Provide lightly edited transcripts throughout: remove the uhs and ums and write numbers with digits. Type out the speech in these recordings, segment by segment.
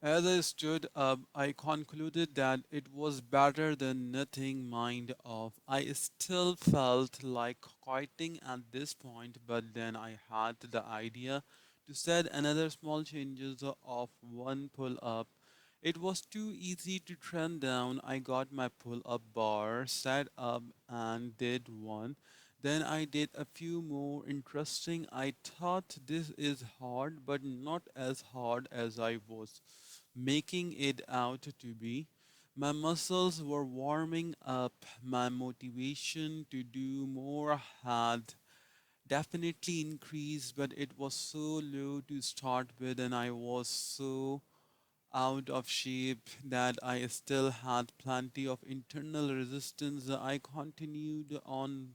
As I stood up, I concluded that it was better than nothing mind off. I still felt like quitting at this point, but then I had the idea to set another small changes of one pull up. It was too easy to trend down. I got my pull up bar set up and did one. Then I did a few more interesting. I thought this is hard, but not as hard as I was making it out to be. My muscles were warming up. My motivation to do more had definitely increased, but it was so low to start with, and I was so out of shape that I still had plenty of internal resistance. I continued on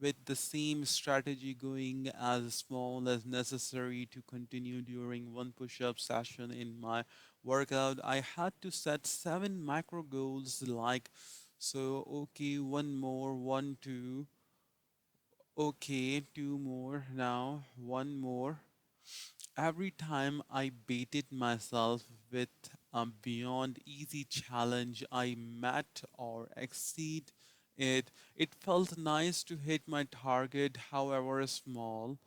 with the same strategy, going as small as necessary to continue during one push up session in my workout. I had to set seven macro goals like so, okay, one more, one, two, okay, two more, now, one more. Every time I baited myself with a beyond easy challenge, I met or exceed it. It felt nice to hit my target, however small.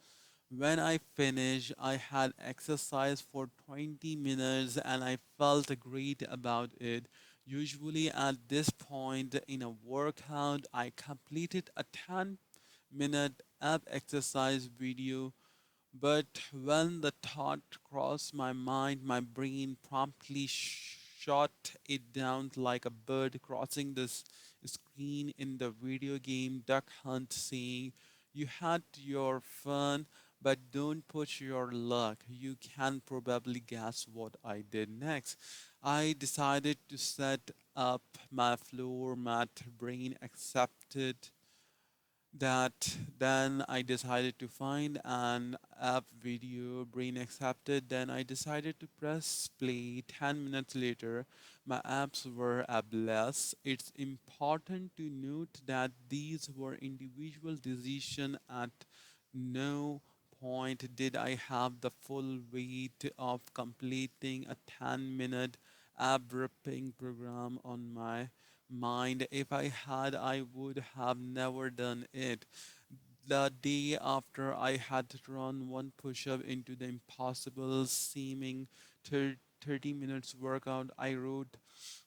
When I finished, I had exercised for 20 minutes and I felt great about it. Usually, at this point in a workout, I completed a 10-minute ab exercise video, but when the thought crossed my mind, my brain promptly shot it down like a bird crossing the screen in the video game Duck Hunt, saying, "You had your fun, but don't push your luck." You can probably guess what I did next. I decided to set up my floor mat. Brain accepted that. Then I decided to find an app video. Brain accepted. Then I decided to press play. 10 minutes later, my apps were abless. It's important to note that these were individual decisions. At no point did I have the full weight of completing a 10-minute ab ripping program on my mind. If I had, I would have never done it. The day after I had to run one push up into the impossible seeming 30 minutes workout, I wrote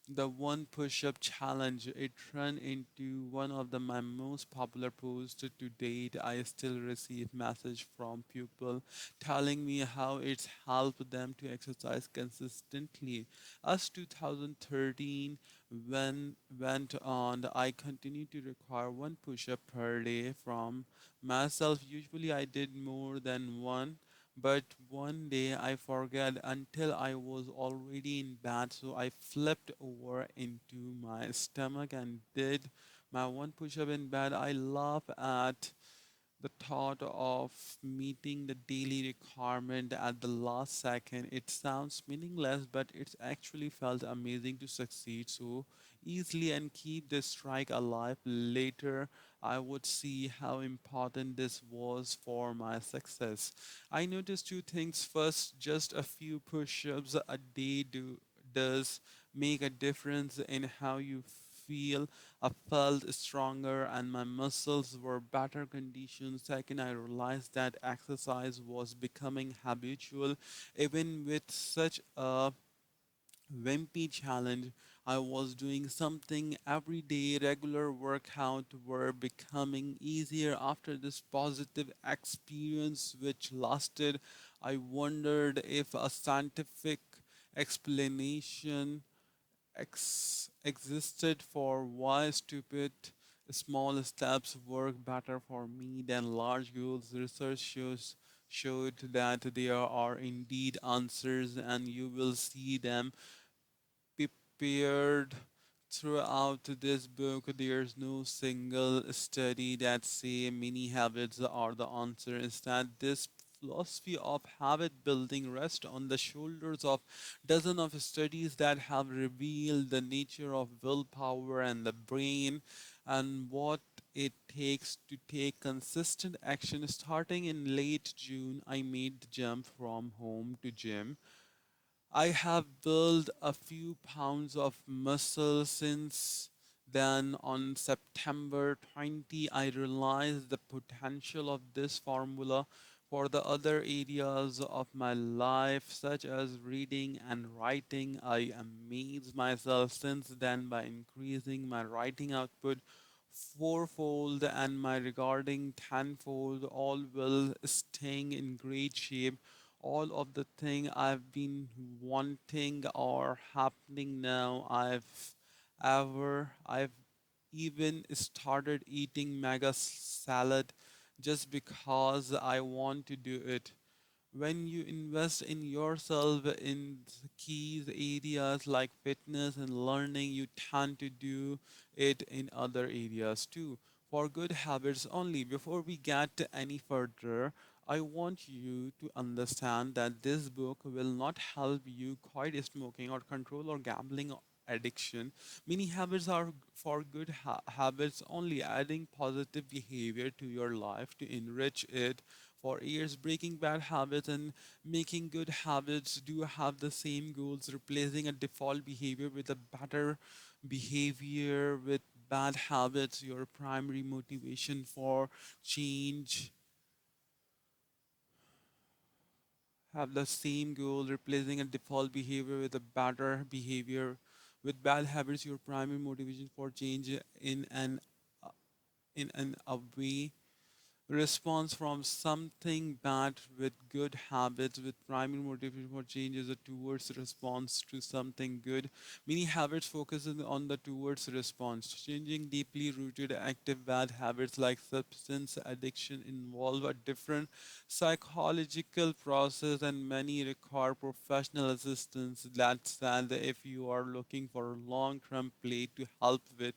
the one push up challenge. It turned into one of my most popular posts to date. I still receive messages from people telling me how it's helped them to exercise consistently. As 2013 went on, I continued to require one push up per day from myself. Usually I did more than one, but one day I forgot until I was already in bed, so I flipped over into my stomach and did my one push up in bed. I laugh at the thought of meeting the daily requirement at the last second. It sounds meaningless, but it's actually felt amazing to succeed so easily and keep the strike alive. Later, I would see how important this was for my success. I noticed two things. First, just a few push ups a day does make a difference in how you feel. I felt stronger and my muscles were better conditioned. Second, I realized that exercise was becoming habitual. Even with such a wimpy challenge, I was doing something every day. Regular workout were becoming easier after this positive experience, which lasted. I wondered if a scientific explanation existed for why stupid small steps work better for me than large goals. Research showed that there are indeed answers, and you will see them prepared throughout this book. There's no single study that say mini habits are the answer. Instead, this philosophy of habit building rests on the shoulders of dozens of studies that have revealed the nature of willpower and the brain and what it takes to take consistent action. Starting in late June, I made the jump from home to gym. I have built a few pounds of muscle since then. On September 20, I realized the potential of this formula for the other areas of my life, such as reading and writing. I amazed myself since then by increasing my writing output fourfold and my regarding tenfold, all while staying in great shape. All of the thing I've been wanting are happening now. I've even started eating mega salad just because I want to do it. When you invest in yourself in key areas like fitness and learning, you tend to do it in other areas too. For good habits only. Before we get any further, I want you to understand that this book will not help you quit smoking or control or gambling addiction. Many habits are for good habits only, adding positive behavior to your life to enrich it for years. Breaking bad habits and making good habits do have the same goals, replacing a default behavior with a better behavior with bad habits. Your primary motivation for change have the same goal, replacing a default behavior with a better behavior. With bad habits, your primary motivation for change uh, in an a way response from something bad with good habits with primary motivation for change is a towards response to something good. Many habits focuses on the towards response. Changing deeply rooted active bad habits like substance addiction involve a different psychological process and many require professional assistance. That said, if you are looking for a long-term play to help with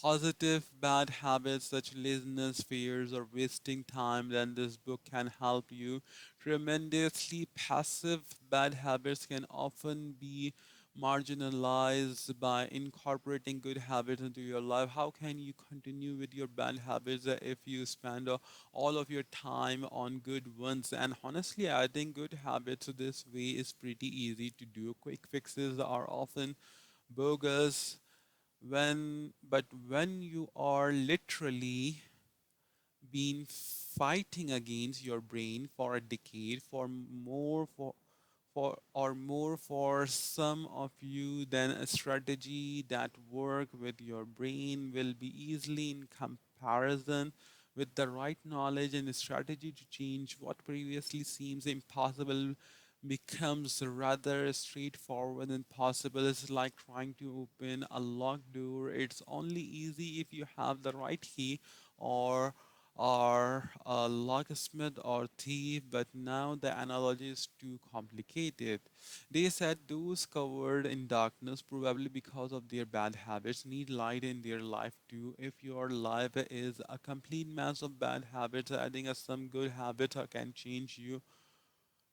positive bad habits such laziness, fears, or wasting time, then this book can help you tremendously. Passive bad habits can often be marginalized by incorporating good habits into your life. How can you continue with your bad habits if you spend all of your time on good ones? And honestly, I think good habits this way is pretty easy to do. Quick fixes are often bogus when you are literally been fighting against your brain for a decade for some of you, then a strategy that work with your brain will be easily in comparison with the right knowledge and strategy to change what previously seems impossible becomes rather straightforward and possible. It's like trying to open a locked door. It's only easy if you have the right key or are a locksmith or thief, but now the analogy is too complicated. They said those covered in darkness, probably because of their bad habits, need light in their life too. If your life is a complete mess of bad habits, adding some good habits can change you.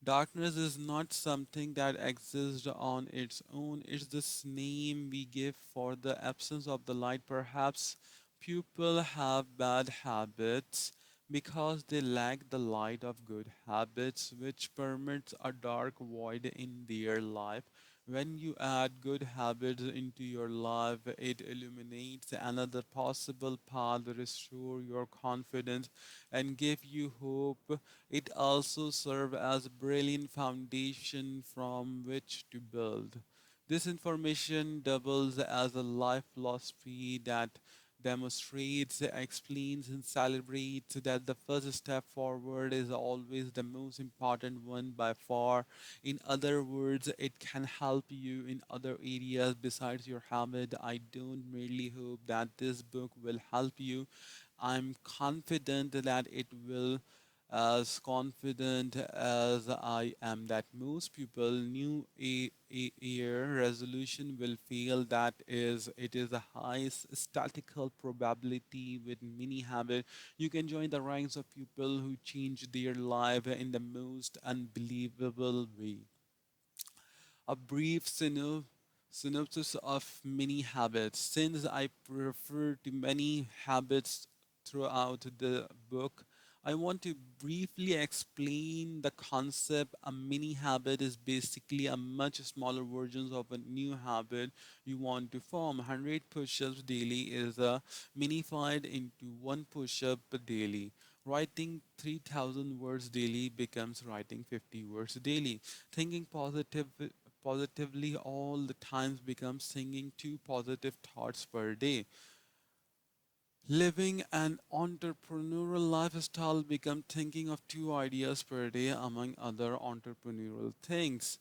Darkness is not something that exists on its own. It's this name we give for the absence of the light. Perhaps people have bad habits because they lack the light of good habits, which permits a dark void in their life. When you add good habits into your life, it illuminates another possible path, restore your confidence, and give you hope. It also serves as a brilliant foundation from which to build. This information doubles as a life philosophy that demonstrates, explains, and celebrates that the first step forward is always the most important one by far. In other words, it can help you in other areas besides your habit. I don't merely hope that this book will help you. I'm confident that it will, as confident as I am that most people new year resolution will fail. That is, it is a high statistical probability with many habits. You can join the ranks of people who change their life in the most unbelievable way. A brief synopsis of many habits. Since I refer to many habits throughout the book, I want to briefly explain the concept. A mini habit is basically a much smaller version of a new habit you want to form. 100 push-ups daily is minified into one push-up daily. Writing 3,000 words daily becomes writing 50 words daily. Thinking positively all the times becomes thinking two positive thoughts per day. Living an entrepreneurial lifestyle become thinking of two ideas per day among other entrepreneurial things.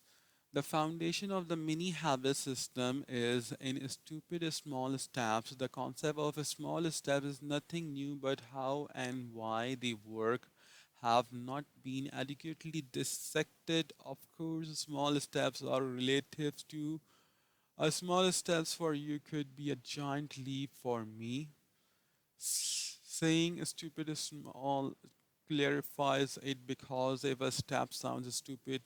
The foundation of the mini habit system is in stupid small steps. The concept of a small step is nothing new, but how and why they work have not been adequately dissected. Of course, small steps are relative to a small steps for you could be a giant leap for me. Saying stupid is small clarifies it because if a step sounds stupid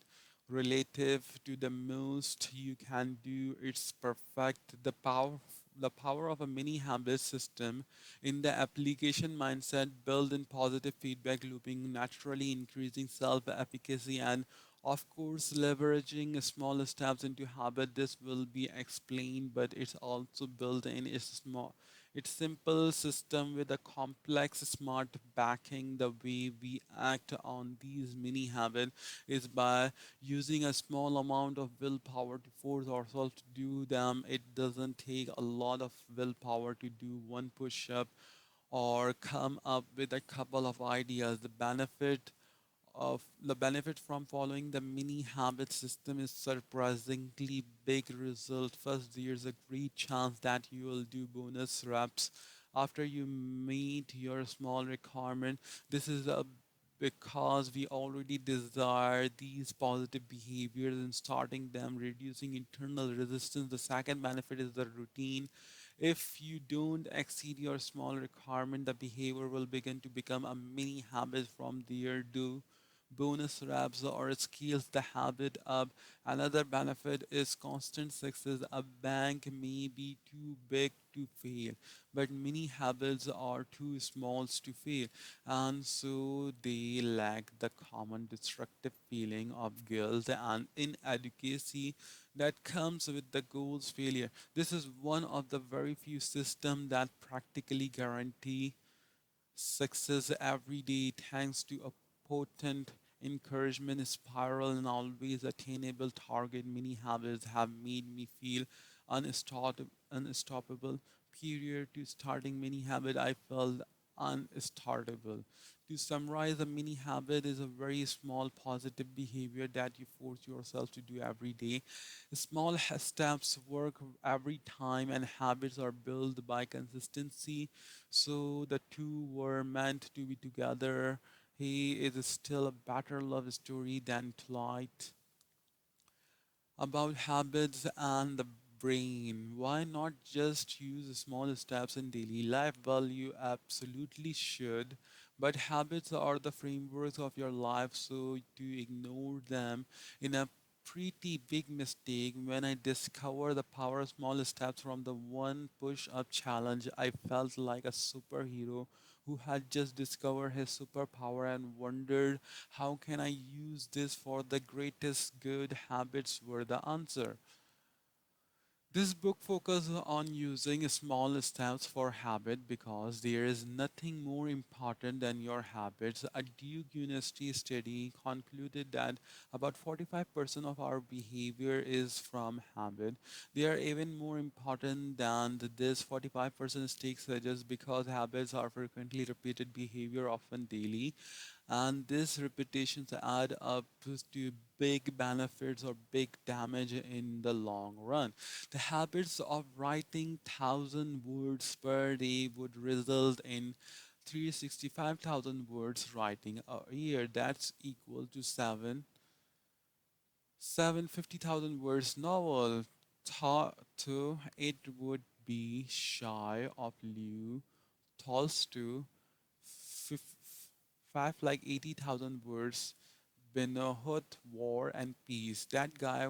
relative to the most you can do, it's perfect. The power of a mini habit system in the application mindset build in positive feedback looping, naturally increasing self-efficacy, and of course leveraging small steps into habit. This will be explained, but it's also built in its small it's simple system with a complex smart backing. The way we act on these mini habits is by using a small amount of willpower to force ourselves to do them. It doesn't take a lot of willpower to do one push up or come up with a couple of ideas. The benefit from following the mini habit system is surprisingly big result. First, there's a great chance that you will do bonus reps after you meet your small requirement. This is a because we already desire these positive behaviors and starting them reducing internal resistance. The second benefit is the routine. If you don't exceed your small requirement, the behavior will begin to become a mini habit. From there do bonus reps or scales the habit up. Another benefit is constant success. A bank may be too big to fail, but many habits are too small to fail, and so they lack the common destructive feeling of guilt and inadequacy that comes with the goal's failure. This is one of the very few systems that practically guarantee success every day thanks to a potent encouragement spiral and always attainable target. Many habits have made me feel unstoppable. Period to starting many habit, I felt unstartable. To summarize, a mini habit is a very small positive behavior that you force yourself to do every day. Small steps work every time, and habits are built by consistency. So the two were meant to be together. He is still a better love story than Twilight about habits and the brain. Why not just use small steps in daily life? Well, you absolutely should. But habits are the frameworks of your life, so to ignore them in a pretty big mistake. When I discovered the power of small steps from the one push up challenge, I felt like a superhero who had just discovered his superpower and wondered, how can I use this for the greatest good? Habits were the answer. This book focuses on using small steps for habit because there is nothing more important than your habits. A Duke University study concluded that about 45% of our behavior is from habit. They are even more important than this 45% stake suggests because habits are frequently repeated behavior, often daily, and these repetitions add up to big benefits or big damage in the long run. The habits of writing 1,000 words per day would result in 365,000 words writing a year. That's equal to 750,000 words novel. To it would be shy of Leo Tolstoy, fif- five like 80,000 words. Benohut, War and Peace. That guy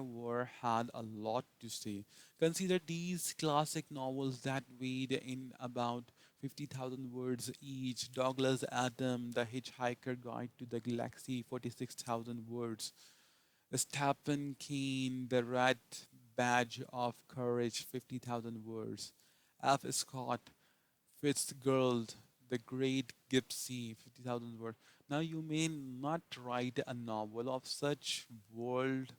had a lot to say. Consider these classic novels that weighed in about 50,000 words each. Douglas Adam, The Hitchhiker Guide to the Galaxy, 46,000 words. Stephen King, The Red Badge of Courage, 50,000 words. F. Scott Fitzgerald, The Great Gypsy, 50,000 words. Now, you may not write a novel of such world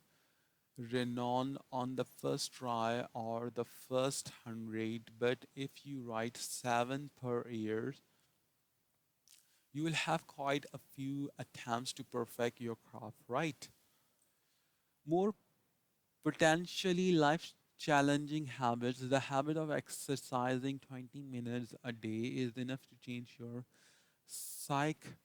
renown on the first try or the first 100, but if you write seven per year, you will have quite a few attempts to perfect your craft, right? More potentially life challenging habits, the habit of exercising 20 minutes a day is enough to change your psyche.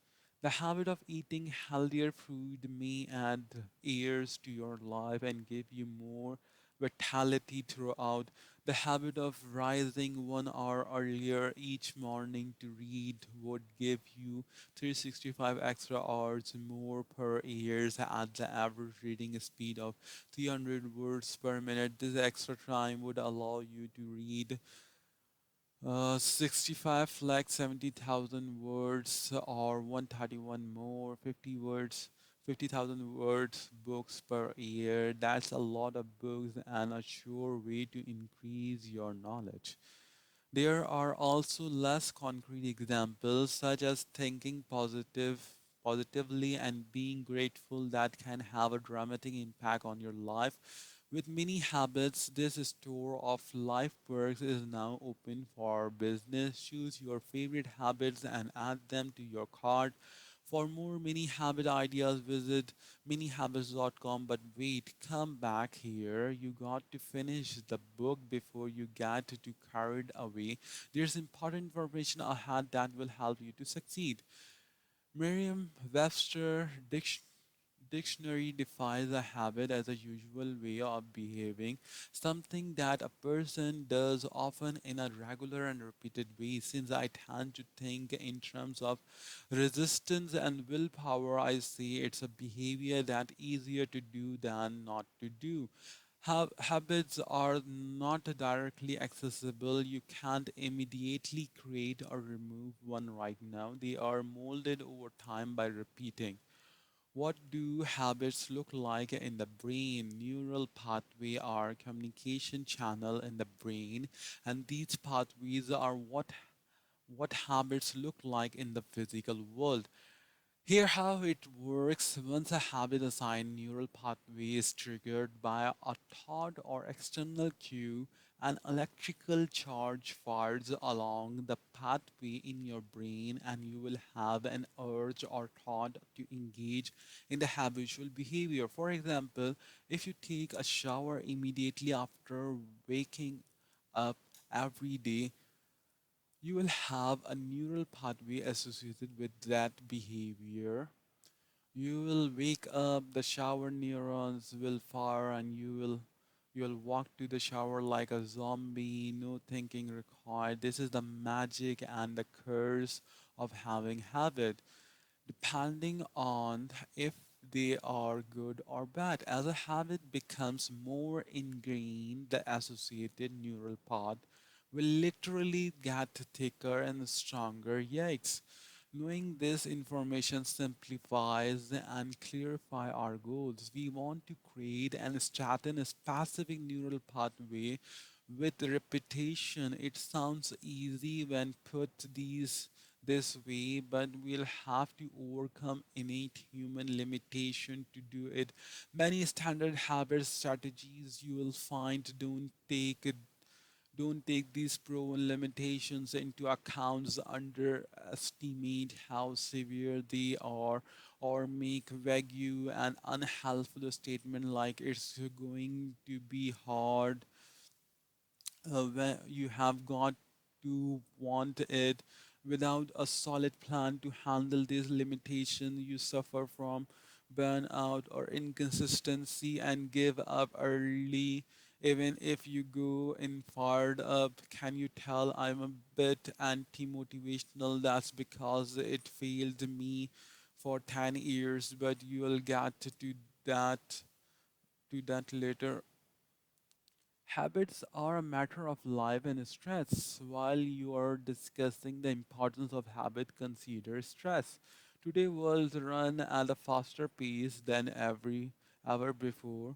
The habit of eating healthier food may add years to your life and give you more vitality throughout. The habit of rising 1 hour earlier each morning to read would give you 365 extra hours more per year at the average reading speed of 300 words per minute. This extra time would allow you to read 65 lakh 70,000 words or 131 more, 50 words, 50,000 words books per year. That's a lot of books and a sure way to increase your knowledge. There are also less concrete examples, such as thinking positively and being grateful that can have a dramatic impact on your life. With many habits, this store of life perks is now open for business. Choose your favorite habits and add them to your cart. For more mini habit ideas, visit minihabits.com. But wait, come back here. You got to finish the book before you get too carried away. There's important information ahead that will help you to succeed. Merriam-Webster dictionary defines a habit as a usual way of behaving, something that a person does often in a regular and repeated way. Since I tend to think in terms of resistance and willpower, I say it's a behavior that easier to do than not to do. Habits are not directly accessible. You can't immediately create or remove one right now. They are molded over time by repeating. What do habits look like in the brain? Neural pathway are communication channel in the brain, and these pathways are what habits look like in the physical world. Here how it works: once a habit assigned neural pathway is triggered by a thought or external cue, an electrical charge fires along the pathway in your brain and you will have an urge or thought to engage in the habitual behavior. For example, if you take a shower immediately after waking up every day, you will have a neural pathway associated with that behavior. You will wake up, the shower neurons will fire, and you'll walk to the shower like a zombie, no thinking required. This is the magic and the curse of having habit, depending on if they are good or bad. As a habit becomes more ingrained, the associated neural path will literally get thicker and stronger. Yikes. Knowing this information simplifies and clarify our goals. We want to create and strengthen a specific neural pathway with repetition. It sounds easy when put this way, but we'll have to overcome innate human limitation to do it. Many standard habit strategies you will find don't take these proven limitations into account, underestimate how severe they are, or make vague and unhelpful statement like it's going to be hard when you have got to want it. Without a solid plan to handle these limitations, you suffer from burnout or inconsistency and give up early. Even if you go in fired up, can you tell I'm a bit anti motivational? That's because it failed me for 10 years, but you will get that to that later. Habits are a matter of life and stress. While you are discussing the importance of habit, consider stress. Today, world run at a faster pace than ever before,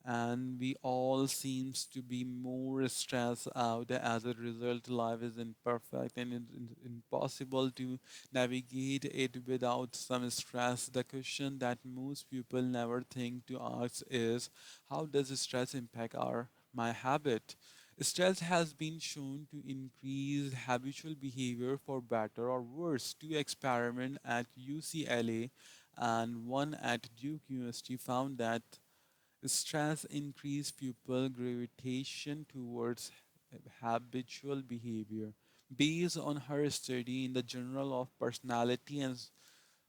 and we all seems to be more stressed out. As a result, life is imperfect and impossible to navigate it without some stress. The question that most people never think to ask is, how does stress impact our my habit? Stress has been shown to increase habitual behavior for better or worse. Two experiments at UCLA and one at Duke University found that stress increased pupil gravitation towards habitual behavior. Based on her study in the Journal of Personality and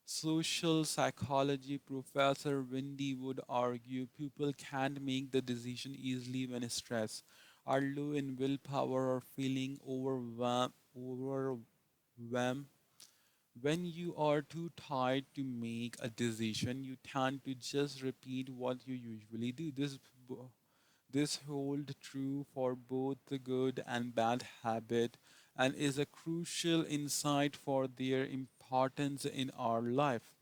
Social Psychology, Professor Wendy would argue people can't make the decision easily when stressed, are low in willpower, or feeling overwhelmed. When you are too tired to make a decision, you tend to just repeat what you usually do. This holds true for both the good and bad habit and is a crucial insight for their importance in our life.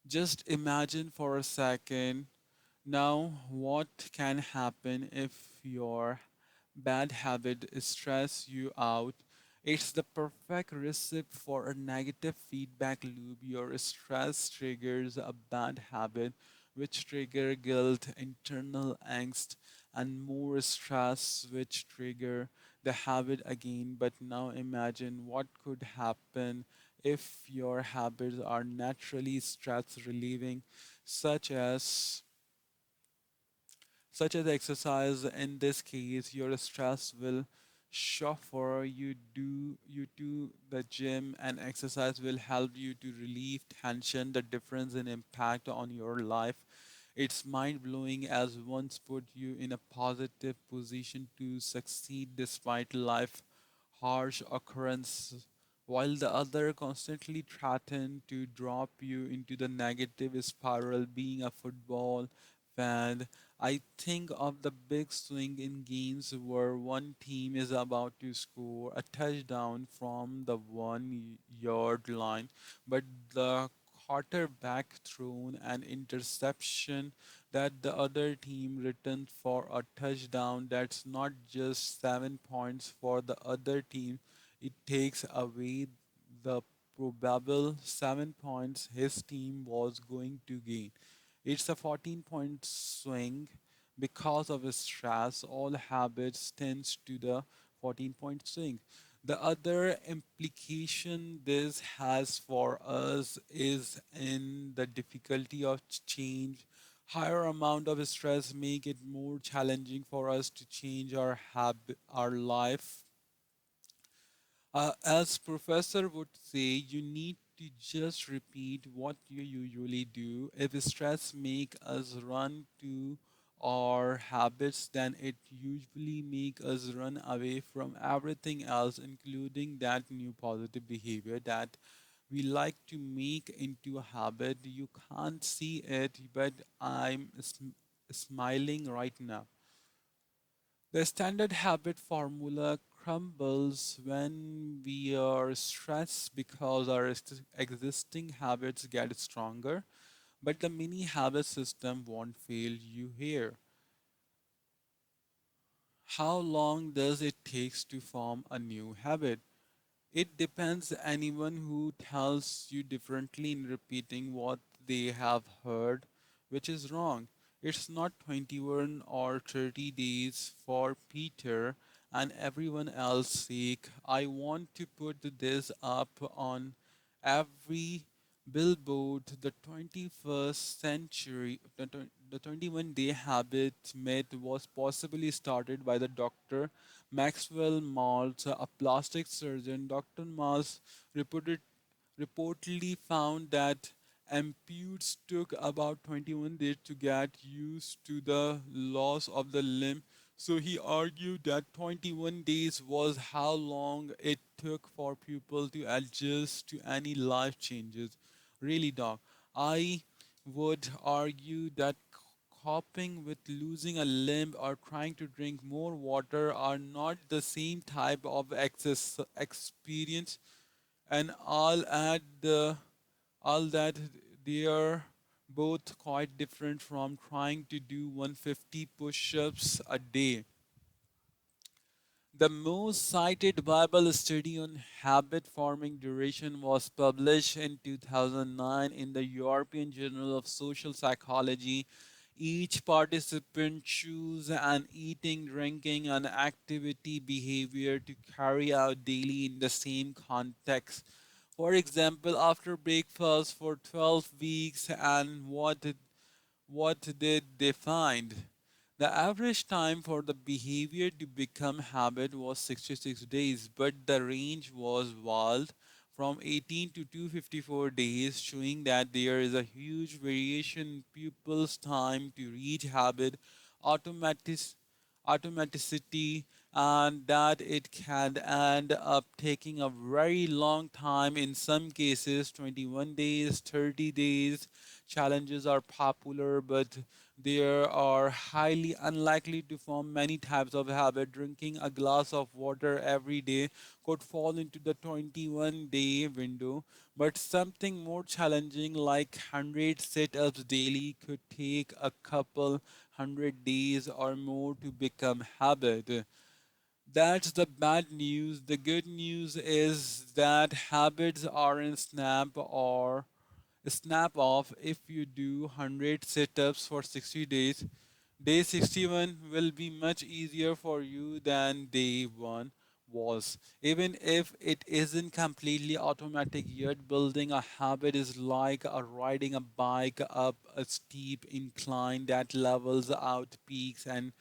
Just imagine for a second now what can happen if your bad habit stress you out. It's the perfect recipe for a negative feedback loop. Your stress triggers a bad habit, which trigger guilt, internal angst, and more stress, which trigger the habit again. But now imagine what could happen if your habits are naturally stress relieving, such as exercise. In this case, your stress will suffer. You do the gym, and exercise will help you to relieve tension. The difference in impact on your life, it's mind blowing, as once put you in a positive position to succeed despite life harsh occurrences, while the other constantly threaten to drop you into the negative spiral. Being a football fan, I think of the big swing in games where one team is about to score a touchdown from the 1 yard line, but the quarterback thrown an interception that the other team returned for a touchdown. That's not just 7 points for the other team, it takes away the probable 7 points his team was going to gain. It's a 14-point swing. Because of stress, all habits tends to the 14-point swing. The other implication this has for us is in the difficulty of change. Higher amount of stress make it more challenging for us to change our life. As professor would say, you need to just repeat what you usually do. If stress make us run to our habits, then it usually make us run away from everything else, including that new positive behavior that we like to make into a habit. You can't see it, but smiling right now. The standard habit formula crumbles when we are stressed because our existing habits get stronger, but the mini habit system won't fail you here. How long does it take to form a new habit? It depends. Anyone who tells you differently in repeating what they have heard, which is wrong. It's not 21 or 30 days for Peter and everyone else's sake. I want to put this up on every billboard. The 21st century, the 21-day habit myth was possibly started by the doctor Maxwell Maltz, a plastic surgeon. Dr. Maltz reported, reportedly found that amputes took about 21 days to get used to the loss of the limb. So he argued that 21 days was how long it took for people to adjust to any life changes. Really, doc, I would argue that coping with losing a limb or trying to drink more water are not the same type of excess experience, and all that they are both quite different from trying to do 150 push-ups a day. The most cited Bible study on habit forming duration was published in 2009 in the European Journal of Social Psychology. Each participant chose an eating, drinking, and activity behavior to carry out daily in the same context. For example, after breakfast for 12 weeks, and what did they find? The average time for the behavior to become habit was 66 days, but the range was wild from 18 to 254 days, showing that there is a huge variation in pupils' time to reach habit automatic, automaticity, and that it can end up taking a very long time, in some cases 21 days, 30 days. Challenges are popular, but they are highly unlikely to form many types of habit. Drinking a glass of water every day could fall into the 21-day window, but something more challenging like 100 sit-ups daily could take a couple hundred days or more to become habit. That's the bad news. The good news is that habits aren't snap off. If you do 100 sit-ups for 60 days, day 61 will be much easier for you than day 1 was. Even if it isn't completely automatic yet, building a habit is like riding a bike up a steep incline that levels out peaks and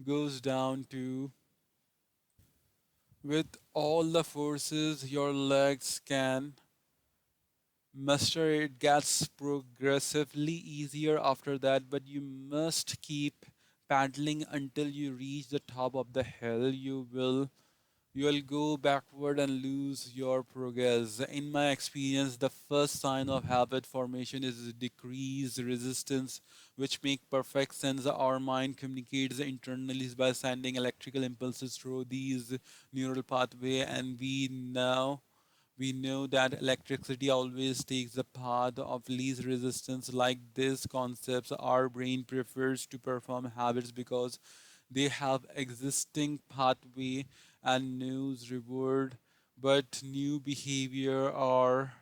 goes down to with all the forces your legs can muster. It gets progressively easier after that, but you must keep paddling until you reach the top of the hill. You will go backward and lose your progress. In my experience, the first sign of habit formation is decreased resistance, which make perfect sense. Our mind communicates internally by sending electrical impulses through these neural pathway, and we know that electricity always takes the path of least resistance. Like these concepts, our brain prefers to perform habits because they have existing pathway and news reward, but new behavior are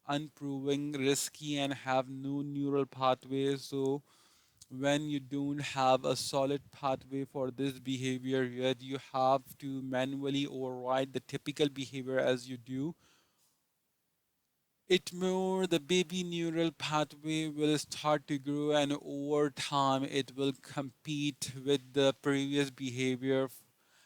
unproven, risky, and have no neural pathway. So when you don't have a solid pathway for this behavior yet, you have to manually override the typical behavior as you do it more. The baby neural pathway will start to grow, and over time it will compete with the previous behavior.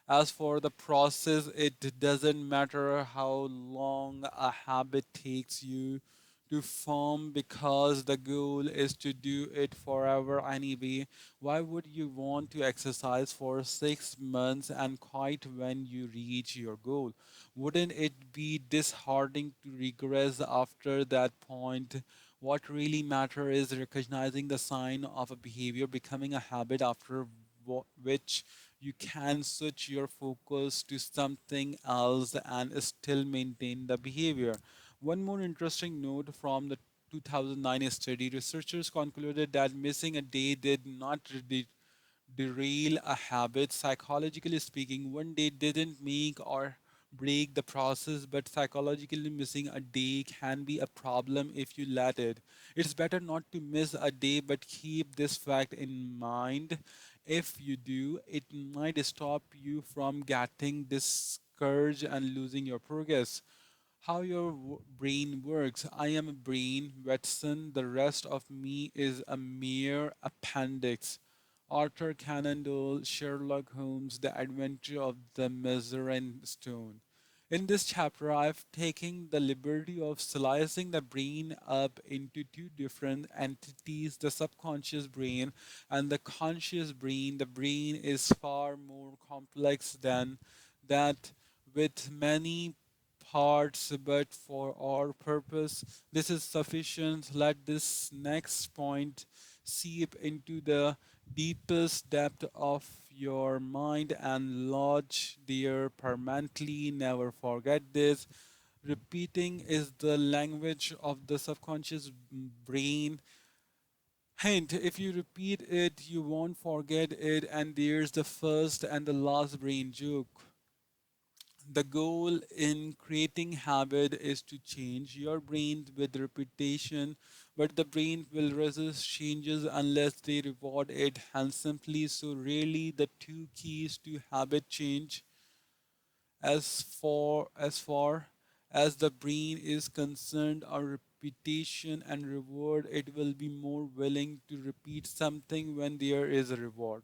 As for the process, it doesn't matter how long a habit takes you to form, because the goal is to do it forever anyway. Why would you want to exercise for 6 months and quit when you reach your goal? Wouldn't it be disheartening to regress after that point? What really matters is recognizing the sign of a behavior becoming a habit, after which you can switch your focus to something else and still maintain the behavior. One more interesting note from the 2009 study: researchers concluded that missing a day did not derail a habit. Psychologically speaking, one day didn't make or break the process, but psychologically missing a day can be a problem if you let it. It's better not to miss a day, but keep this fact in mind. If you do, it might stop you from getting discouraged and losing your progress. How your brain works. I am a brain, Watson. The rest of me is a mere appendix. Arthur Conan Doyle, Sherlock Holmes, The Adventure of the Mazarin Stone. In this chapter, I've taken the liberty of slicing the brain up into two different entities: the subconscious brain and the conscious brain. The brain is far more complex than that, with many parts, but for our purpose, this is sufficient. Let this next point seep into the deepest depth of your mind and lodge there permanently. Never forget this. Repeating is the language of the subconscious brain. Hint, if you repeat it, you won't forget it. And there's the first and the last brain joke. The goal in creating habit is to change your brain with repetition, but the brain will resist changes unless they reward it handsomely. So, really, the two keys to habit change, as far as the brain is concerned, are repetition and reward. It will be more willing to repeat something when there is a reward.